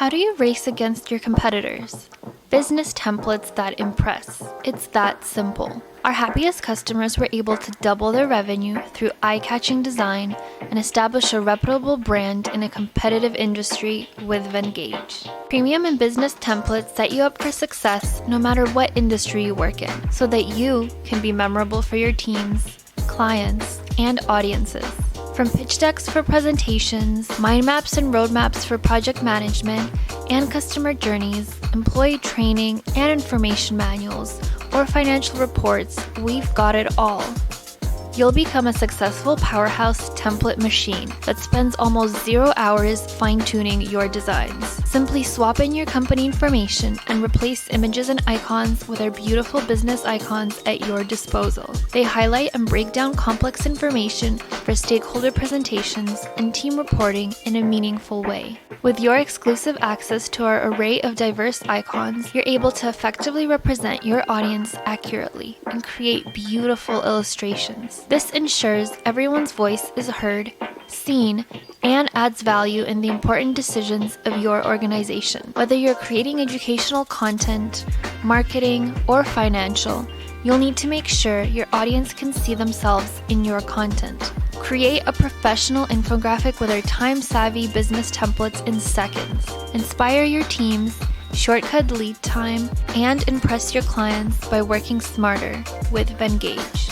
How do you race against your competitors? Business templates that impress. It's that simple. Our happiest customers were able to double their revenue through eye-catching design and establish a reputable brand in a competitive industry with Venngage. Premium and business templates set you up for success no matter what industry you work in, so that you can be memorable for your teams, clients, and audiences. From pitch decks for presentations, mind maps and roadmaps for project management and customer journeys, employee training and information manuals, or financial reports, we've got it all. You'll become a successful powerhouse template machine that spends almost 0 hours fine-tuning your designs. Simply swap in your company information and replace images and icons with our beautiful business icons at your disposal. They highlight and break down complex information for stakeholder presentations and team reporting in a meaningful way. With your exclusive access to our array of diverse icons, you're able to effectively represent your audience accurately and create beautiful illustrations. This ensures everyone's voice is heard, seen, and adds value in the important decisions of your organization. Whether you're creating educational content, marketing, or financial, you'll need to make sure your audience can see themselves in your content. Create a professional infographic with our time-savvy business templates in seconds. Inspire your teams, shortcut lead time, and impress your clients by working smarter with Venngage.